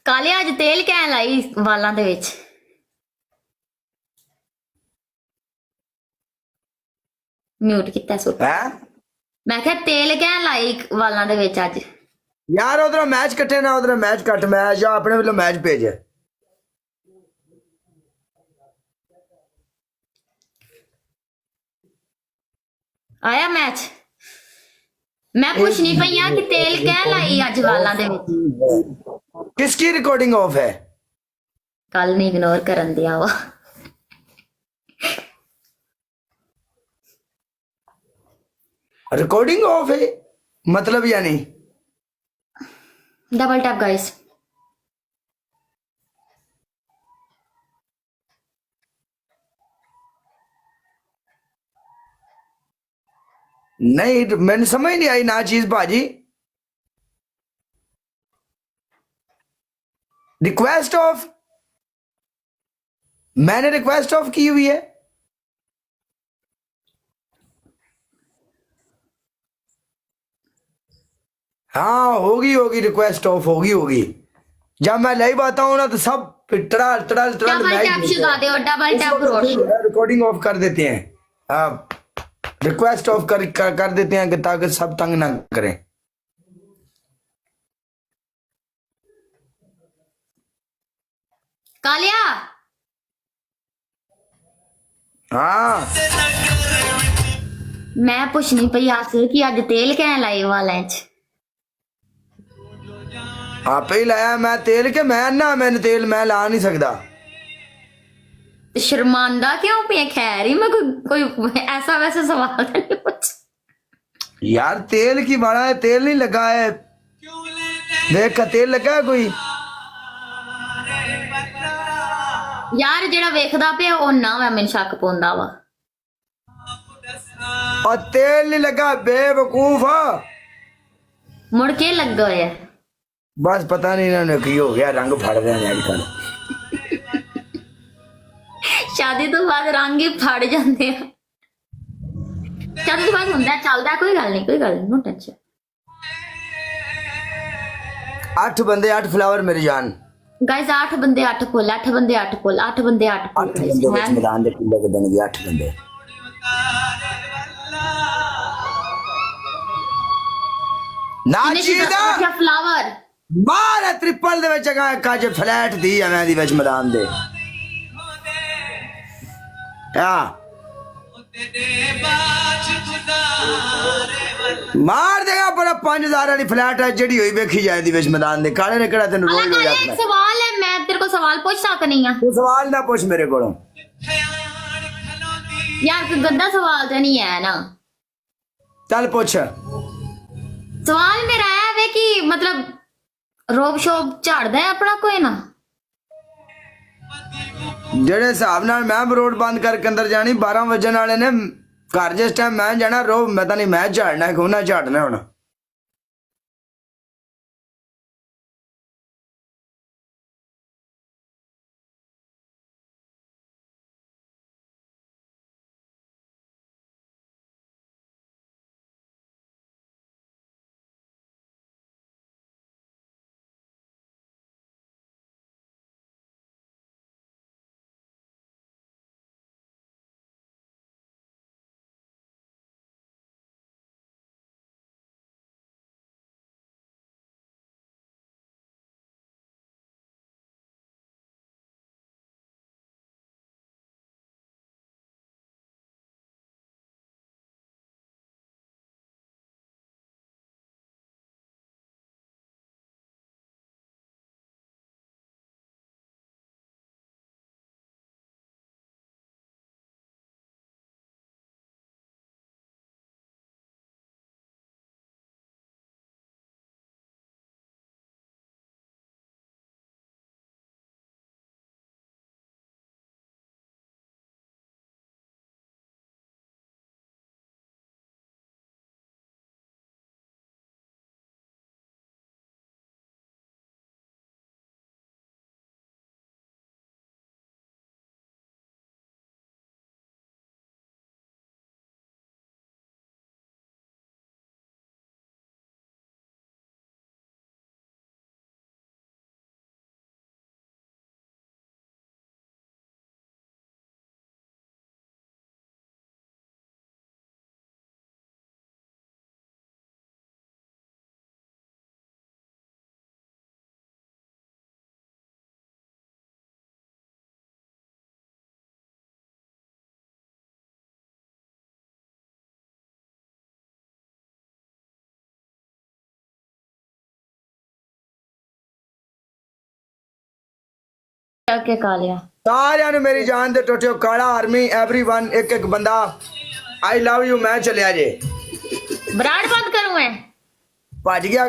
ਕਾਲੇ ਅੱਜ ਤੇਲ ਕਹਿ ਲਾਈ ਵਾਲਾਂ ਦੇ ਵਿੱਚ। ਮਿਊਟ ਕੀਤਾ ਸੁੱਟ। है ਮੈਂ ਕਿਹਾ ਤੇਲ ਕਹਿ ਲਾਈ ਵਾਲਾਂ ਦੇ ਵਿੱਚ ਅੱਜ। यार उधर मैच कटे ना उधर मैच कट मैच या अपने वालों मैच भेजे ਆਇਆ ਮੈਚ। ਮੈਂ ਪੁੱਛਣੀ ਪਈ ਆ ਕਿ ਤੇਲ ਕਹਿ ਲਾਈ ਅੱਜ ਵਾਲਾਂ ਦੇ ਵਿੱਚ। किसकी रिकॉर्डिंग ऑफ है ਕੱਲ ਨਹੀਂ ਇਗਨੋਰ ਕਰਨ ਦਿਆ ਵਾ। रिकॉर्डिंग ऑफ है मतलब यानी डबल टैप गाइस। नहीं मैंने समझ नहीं आई ना चीज भाजी रिक्वेस्ट ऑफ मैंने रिक्वेस्ट ऑफ की हुई है हाँ होगी होगी रिक्वेस्ट ऑफ होगी होगी जब मैं लाइव आता हूँ ना तो सब टड़ाल टड़ाल टड़ाल डबल टैप शिखा दो, डबल टैप करो। रिकॉर्डिंग ऑफ कर देते हैं रिक्वेस्ट ऑफ कर देते हैं कि ताकि सब तंग ना करें कालिया हाँ मैं पुछनी पई आसे कि अज तेल कैं लाए वालें च। आप ही लाया मैं तेल के मैं ना मैंने तेल मैं ला नहीं सकता शर्मांदा क्यों पे? खैर ही मैं कोई ऐसा वैसा सवाल तो नहीं पूछ। यार तेल की बड़ा है तेल नहीं लगा है देख का तेल लगा है कोई यार जेड़ा वेखदा पे ओ ना मैं मैनूं शक पौंदा वा। और तेल नहीं लगा बेवकूफ मुड़ के लग गया बस पता नहीं इन्होंने की हो गया रंग फड़ रहे हैं आजकल शादी तो बाद रंग ही फड़ जाते हैं। शादी तो बाद हुंदा चलदा कोई गल नहीं नो टेंशन। 8 बंदे 8 फ्लावर मेरी जान गाइस 8 बंदे 8 फुल 8 बंदे 8 फुल 8 बंदे 8 फुल 8 बंदे विच मैदान दे किले के बन गए 8 बंदे ना चीदा फ्लावर मार ट्रिपल दे विच काज फ्लैट दी है मैं दी विच मैदान दे मार देगा पर 5000 वाली फ्लैट है जेडी हुई वेखी जाए दी विच मैदान दे काले ने केड़ा तेनु रोज रोज एक सवाल है मैं तेरे को सवाल पूछ सकनी हां तू सवाल ना पूछ मेरे कोलों यार कोई गंदा सवाल तो नहीं है ना चल पूछ सवाल मेरा है वे कि मतलब रोब शोब झाड़दा है अपना कोई ना जेड़े हिसाब नाल मैं रोड बंद करके अंदर जानी 12 बजन वाले ने घर जिस टाइम मैं जाना रोब मैं तो नहीं मैं झाड़ना है झाड़ना होना क्या खा लिया ਸਾਰਿਆਂ ਨੂੰ ਮੇਰੀ ਜਾਨ ਦੇ ਟੋਟਿਓ ਕਾਲਾ ਆਰਮੀ एवरीवन ਇੱਕ ਇੱਕ ਬੰਦਾ ਆਈ ਲਵ ਯੂ ਮੈਂ ਚੱਲਿਆ ਜੇ ब्रांड बंद करूं मैं ਭੱਜ ਗਿਆ